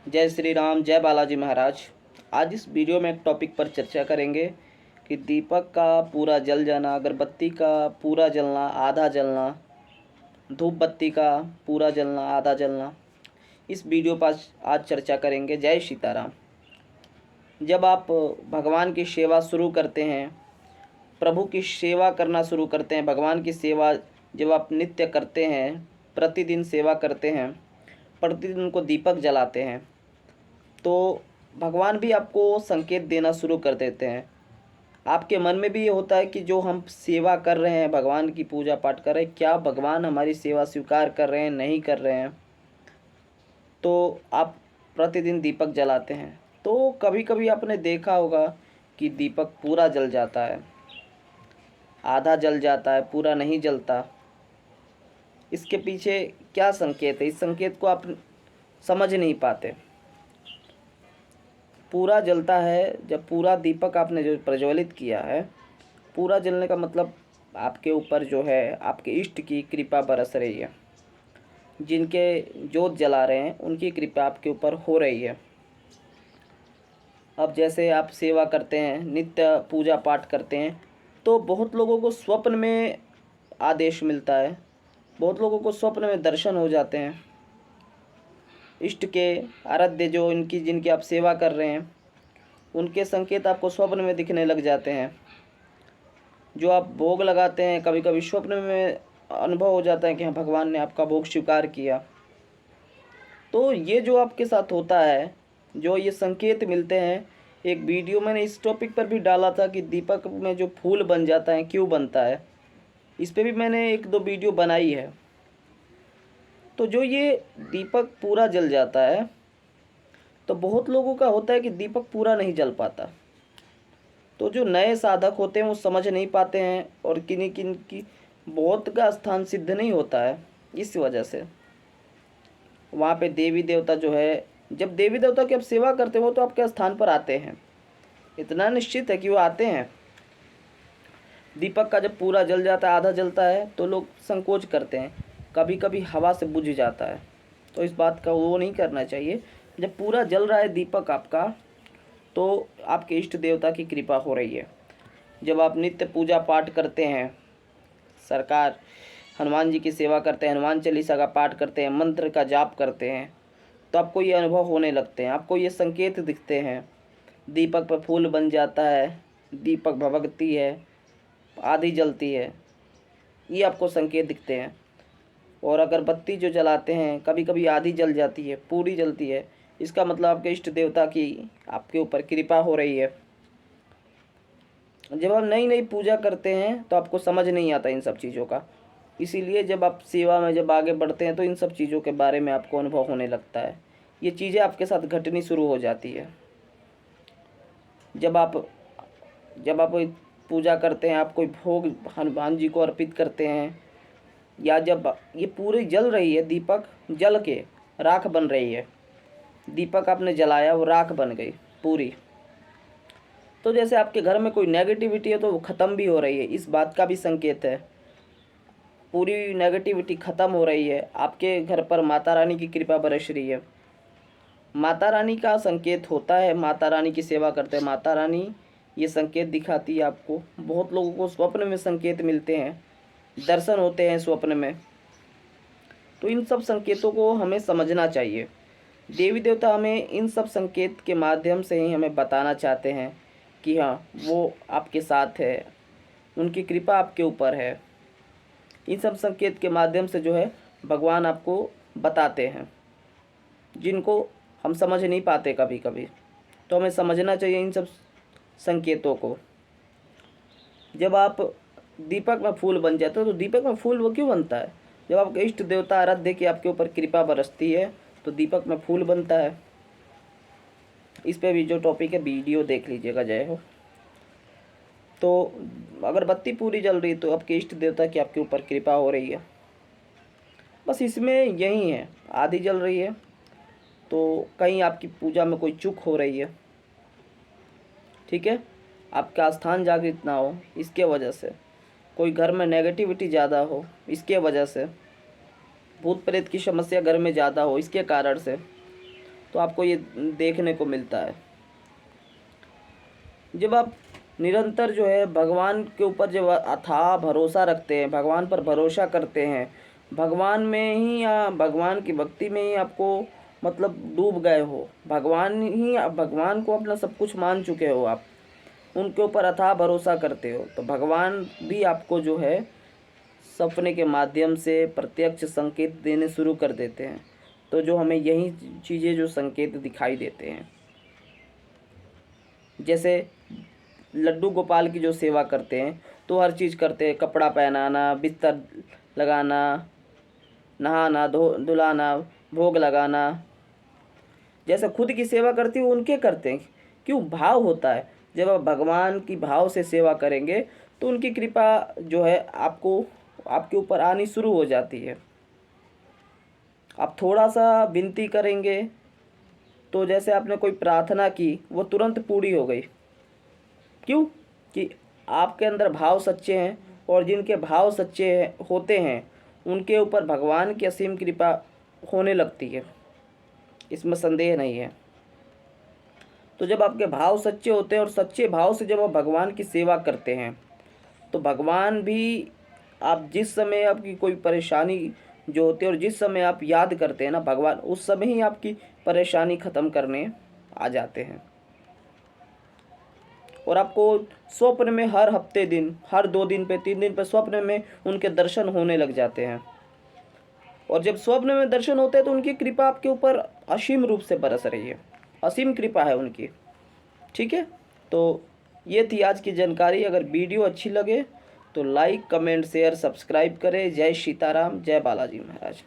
जय श्री राम, जय बालाजी महाराज। आज इस वीडियो में एक टॉपिक पर चर्चा करेंगे कि दीपक का पूरा जल जाना, अगरबत्ती का पूरा जलना, आधा जलना, धूप बत्ती का पूरा जलना, आधा जलना। इस वीडियो पर आज चर्चा करेंगे। जय सीताराम। जब आप भगवान की सेवा शुरू करते हैं, प्रभु की सेवा करना शुरू करते हैं, भगवान की सेवा जब आप नित्य करते हैं, प्रतिदिन सेवा करते हैं, प्रतिदिन उनको दीपक जलाते हैं, तो भगवान भी आपको संकेत देना शुरू कर देते हैं। आपके मन में भी ये होता है कि जो हम सेवा कर रहे हैं, भगवान की पूजा पाठ कर रहे हैं, क्या भगवान हमारी सेवा स्वीकार कर रहे हैं, नहीं कर रहे हैं। तो आप प्रतिदिन दीपक जलाते हैं। तो कभी कभी आपने देखा होगा कि दीपक पूरा जल जाता है, आधा जल जाता है, पूरा नहीं जलता। इसके पीछे क्या संकेत है, इस संकेत को आप समझ नहीं पाते। पूरा जलता है जब पूरा दीपक आपने जो प्रज्वलित किया है, पूरा जलने का मतलब आपके ऊपर जो है आपके इष्ट की कृपा बरस रही है। जिनके जोत जला रहे हैं उनकी कृपा आपके ऊपर हो रही है। अब जैसे आप सेवा करते हैं, नित्य पूजा पाठ करते हैं, तो बहुत लोगों को स्वप्न में आदेश मिलता है, बहुत लोगों को स्वप्न में दर्शन हो जाते हैं। इष्ट के आराध्य जो इनकी जिनकी आप सेवा कर रहे हैं, उनके संकेत आपको स्वप्न में दिखने लग जाते हैं। जो आप भोग लगाते हैं, कभी कभी स्वप्न में अनुभव हो जाता है कि हाँ, भगवान ने आपका भोग स्वीकार किया। तो ये जो आपके साथ होता है, जो ये संकेत मिलते हैं, एक वीडियो मैंने इस टॉपिक पर भी डाला था कि दीपक में जो फूल बन जाता है क्यों बनता है। इस पे भी मैंने एक दो वीडियो बनाई है। तो जो ये दीपक पूरा जल जाता है, तो बहुत लोगों का होता है कि दीपक पूरा नहीं जल पाता। तो जो नए साधक होते हैं वो समझ नहीं पाते हैं, और किन्हीं किन की बहुत का स्थान सिद्ध नहीं होता है। इस वजह से वहाँ पे देवी देवता जो है, जब देवी देवता की आप सेवा करते हो तो आपके स्थान पर आते हैं, इतना निश्चित है कि वो आते हैं। दीपक का जब पूरा जल जाता है, आधा जलता है, तो लोग संकोच करते हैं, कभी कभी हवा से बुझ जाता है। तो इस बात का वो नहीं करना चाहिए। जब पूरा जल रहा है दीपक आपका, तो आपके इष्ट देवता की कृपा हो रही है। जब आप नित्य पूजा पाठ करते हैं, सरकार हनुमान जी की सेवा करते हैं, हनुमान चालीसा का पाठ करते हैं, मंत्र का जाप करते हैं, तो आपको ये अनुभव होने लगते हैं, आपको ये संकेत दिखते हैं। दीपक पर फूल बन जाता है, दीपक भभकती है, आधी जलती है, ये आपको संकेत दिखते हैं। और अगरबत्ती जो जलाते हैं, कभी कभी आधी जल जाती है, पूरी जलती है, इसका मतलब आपके इष्ट देवता की आपके ऊपर कृपा हो रही है। जब आप नई नई पूजा करते हैं तो आपको समझ नहीं आता इन सब चीज़ों का, इसीलिए जब आप सेवा में जब आगे बढ़ते हैं तो इन सब चीज़ों के बारे में आपको अनुभव होने लगता है। ये चीज़ें आपके साथ घटनी शुरू हो जाती है। जब आप जब आप पूजा करते हैं, आप कोई भोग हनुमान जी को अर्पित करते हैं, या जब ये पूरी जल रही है, दीपक जल के राख बन रही है, दीपक आपने जलाया, वो राख बन गई पूरी। तो जैसे आपके घर में कोई नेगेटिविटी है तो वो ख़त्म भी हो रही है, इस बात का भी संकेत है। पूरी नेगेटिविटी ख़त्म हो रही है, आपके घर पर माता रानी की कृपा बरस रही है। माता रानी का संकेत होता है, माता रानी की सेवा करते हैं, माता रानी ये संकेत दिखाती है आपको। बहुत लोगों को स्वप्न में संकेत मिलते हैं, दर्शन होते हैं स्वप्न में। तो इन सब संकेतों को हमें समझना चाहिए। देवी देवता हमें इन सब संकेत के माध्यम से ही हमें बताना चाहते हैं कि हाँ, वो आपके साथ है, उनकी कृपा आपके ऊपर है। इन सब संकेत के माध्यम से जो है भगवान आपको बताते हैं, जिनको हम समझ नहीं पाते कभी कभी। तो हमें समझना चाहिए इन सब संकेतों को। जब आप दीपक में फूल बन जाते हो, तो दीपक में फूल वो क्यों बनता है? जब आपके इष्ट देवता आराध्य की आपके ऊपर कृपा बरसती है तो दीपक में फूल बनता है। इस पे भी जो टॉपिक है वीडियो देख लीजिएगा। जय हो। तो अगरबत्ती पूरी जल रही तो आपके इष्ट देवता की आपके ऊपर कृपा हो रही है। बस इसमें यही है, आधी जल रही है तो कहीं आपकी पूजा में कोई चूक हो रही है, ठीक है, आपका स्थान जागृत ना हो, इसके वजह से। कोई घर में नेगेटिविटी ज़्यादा हो, इसके वजह से। भूत प्रेत की समस्या घर में ज़्यादा हो, इसके कारण से। तो आपको ये देखने को मिलता है। जब आप निरंतर जो है भगवान के ऊपर जब अथाह भरोसा रखते हैं, भगवान पर भरोसा करते हैं, भगवान में ही या भगवान की भक्ति में ही आपको मतलब डूब गए हो, भगवान को अपना सब कुछ मान चुके हो, आप उनके ऊपर अथाह भरोसा करते हो, तो भगवान भी आपको जो है सपने के माध्यम से प्रत्यक्ष संकेत देने शुरू कर देते हैं। तो जो हमें यही चीज़ें जो संकेत दिखाई देते हैं, जैसे लड्डू गोपाल की जो सेवा करते हैं तो हर चीज़ करते हैं, कपड़ा पहनाना, बिस्तर लगाना, नहाना, धुलाना, भोग लगाना, जैसे खुद की सेवा करती हूँ उनके करते हैं। क्यों? भाव होता है। जब आप भगवान की भाव से सेवा करेंगे तो उनकी कृपा जो है आपको आपके ऊपर आनी शुरू हो जाती है। आप थोड़ा सा विनती करेंगे तो जैसे आपने कोई प्रार्थना की वो तुरंत पूरी हो गई। क्यों? कि आपके अंदर भाव सच्चे हैं, और जिनके भाव सच्चे होते हैं उनके ऊपर भगवान की असीम कृपा होने लगती है, इसमें संदेह नहीं है। तो जब आपके भाव सच्चे होते हैं और सच्चे भाव से जब आप भगवान की सेवा करते हैं तो भगवान भी, आप जिस समय आपकी कोई परेशानी जो होती है और जिस समय आप याद करते हैं ना भगवान, उस समय ही आपकी परेशानी ख़त्म करने आ जाते हैं। और आपको स्वप्न में हर हफ्ते दिन, हर 2 दिन पे 3 दिन पे स्वप्न में उनके दर्शन होने लग जाते हैं। और जब स्वप्न में दर्शन होते हैं तो उनकी कृपा आपके ऊपर असीम रूप से बरस रही है, असीम कृपा है उनकी। ठीक है, तो ये थी आज की जानकारी। अगर वीडियो अच्छी लगे तो लाइक, कमेंट, शेयर, सब्सक्राइब करें। जय सीताराम, जय बालाजी महाराज।